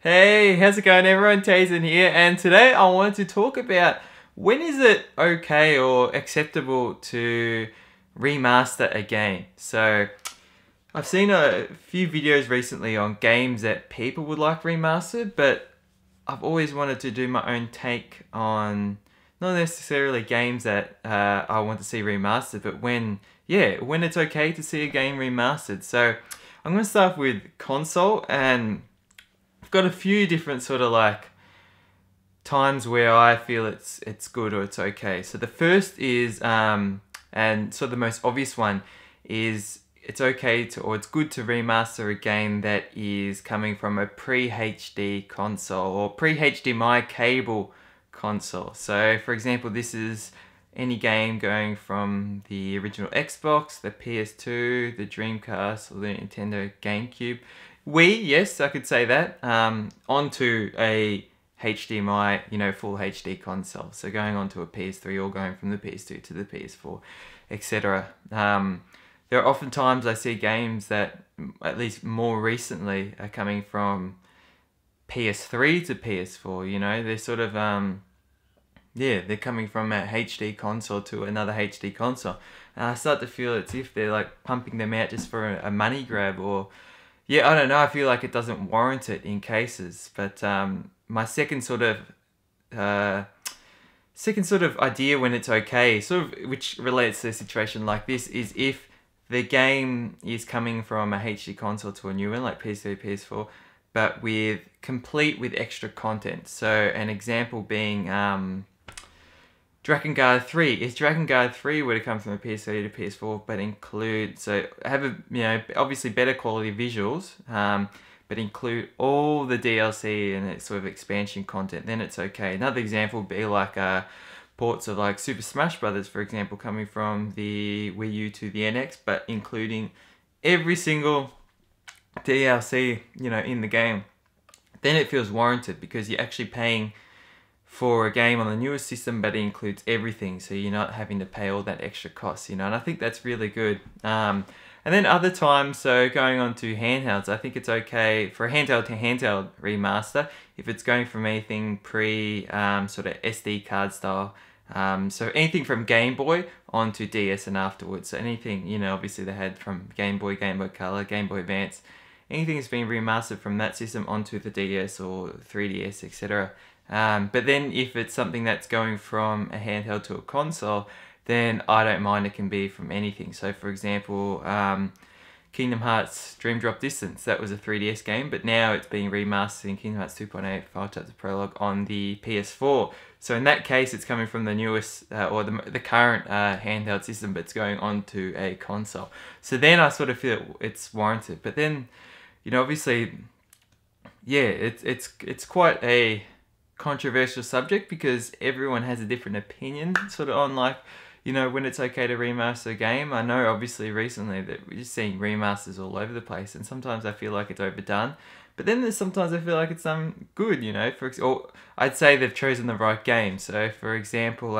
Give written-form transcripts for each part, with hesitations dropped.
Hey, how's it going everyone? Tazen here, and today I wanted to talk about when is it okay or acceptable to remaster a game. So I've seen a few videos recently on games that people would like remastered, but I've always wanted to do my own take on not necessarily games that I want to see remastered, but when it's okay to see a game remastered. So I'm going to start with console, and I've got a few different sort of like times where I feel it's good or it's okay. So the first is and so the most obvious one is it's okay to, or it's good to remaster a game that is coming from a pre-HD console or pre-HDMI cable console. So for example, this is any game going from the original Xbox, the PS2, the Dreamcast, or the Nintendo GameCube. Wii, yes, I could say that, onto a HDMI, full HD console. So going onto a PS3 or going from the PS2 to the PS4, etc. There are often times I see games that, at least more recently, are coming from PS3 to PS4, they're sort of, they're coming from a HD console to another HD console. And I start to feel it's if they're like pumping them out just for a money grab, or I don't know. I feel like it doesn't warrant it in cases. But my second sort of idea when it's okay, which relates to a situation like this, is if the game is coming from a HD console to a new one, like PS3, PS4, but complete with extra content. So an example being Drakengard 3. If Drakengard 3 were to come from a PS3 to PS4, but obviously better quality visuals, but include all the DLC and its sort of expansion content, then it's okay. Another example would be like ports of like Super Smash Brothers, for example, coming from the Wii U to the NX, but including every single DLC, in the game. Then it feels warranted because you're actually paying for a game on the newest system, but it includes everything, so you're not having to pay all that extra cost, and I think that's really good. And then other times, so going on to handhelds, I think it's okay for a handheld to handheld remaster if it's going from anything sort of SD card style. So anything from Game Boy onto DS and afterwards. So anything, obviously they had from Game Boy Color, Game Boy Advance, anything that's been remastered from that system onto the DS or 3DS, etc. But then if it's something that's going from a handheld to a console, then I don't mind. It can be from anything. So for example, Kingdom Hearts Dream Drop Distance, that was a 3DS game, but now it's being remastered in Kingdom Hearts 2.8 Fire Chapter Prologue on the PS4. So in that case, it's coming from the newest, or the current handheld system, but it's going onto a console. So then I sort of feel it's warranted. But then, obviously, it's quite a controversial subject because everyone has a different opinion sort of on like, when it's okay to remaster a game. I know obviously recently that we're just seeing remasters all over the place, and sometimes I feel like it's overdone, but then there's sometimes I feel like it's good, or I'd say they've chosen the right game. So for example,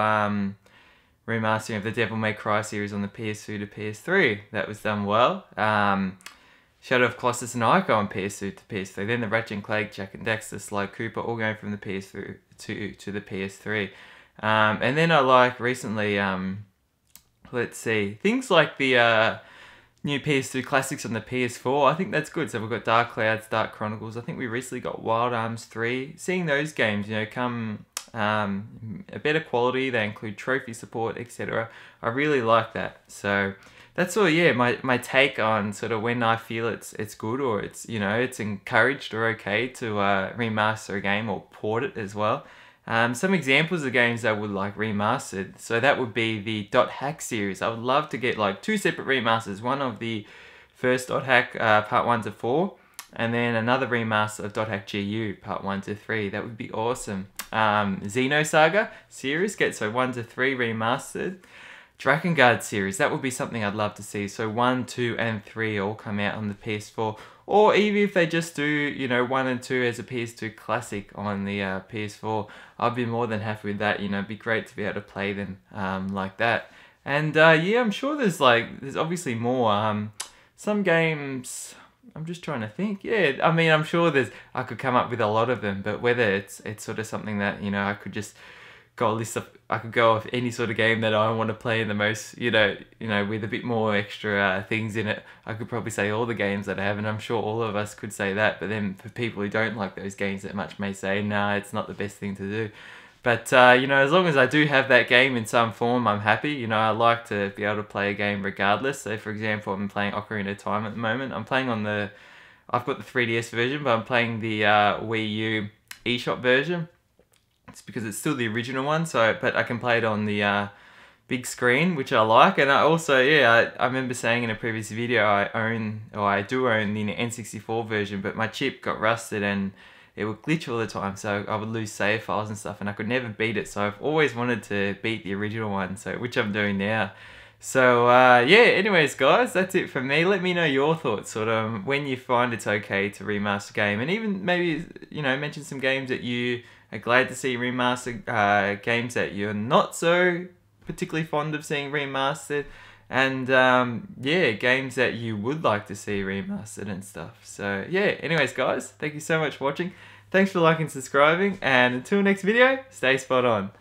remastering of the Devil May Cry series on the PS2 to PS3, that was done well. Shadow of Colossus and Ico on PS2 to PS3. Then the Ratchet & Clank, Jak and Daxter, Sly Cooper, all going from the PS3 to the PS3. And then I like recently, let's see, things like the new PS2 classics on the PS4. I think that's good. So we've got Dark Clouds, Dark Chronicles. I think we recently got Wild Arms 3. Seeing those games, come a better quality. They include trophy support, etc. I really like that. So that's all, my take on sort of when I feel it's good, or it's, it's encouraged or okay to remaster a game or port it as well. Some examples of games I would like remastered. So that would be the Dot Hack series. I would love to get like 2 separate remasters. One of the first Dot Hack part 1 to 4, and then another remaster of Dot Hack GU part 1 to 3. That would be awesome. Xenosaga series, get 1 to 3 remastered. Drakengard series, that would be something I'd love to see. So 1, 2, and 3 all come out on the PS4. Or even if they just do, 1 and 2 as a PS2 classic on the PS4, I'd be more than happy with that. It'd be great to be able to play them like that. And I'm sure there's obviously more. Some games, I'm just trying to think. Yeah, I mean, I'm sure I could come up with a lot of them, but whether it's sort of something that, I could just go a list of, I could go off any sort of game that I want to play in the most, with a bit more extra things in it. I could probably say all the games that I have, and I'm sure all of us could say that. But then for people who don't like those games that much may say, nah, it's not the best thing to do. But, as long as I do have that game in some form, I'm happy. I like to be able to play a game regardless. So, for example, I'm playing Ocarina of Time at the moment. I've got the 3DS version, but I'm playing the Wii U eShop version. It's because it's still the original one, but I can play it on the big screen, which I like. And I also, I remember saying in a previous video, I do own the N64 version, but my chip got rusted and it would glitch all the time, so I would lose save files and stuff, and I could never beat it. So I've always wanted to beat the original one, which I'm doing now. So anyways guys, that's it from me. Let me know your thoughts, sort of when you find it's okay to remaster a game, and even maybe mention some games that you are glad to see remastered, games that you're not so particularly fond of seeing remastered, and games that you would like to see remastered and stuff. So anyways guys, thank you so much for watching. Thanks for liking and subscribing, and until next video, stay spot on.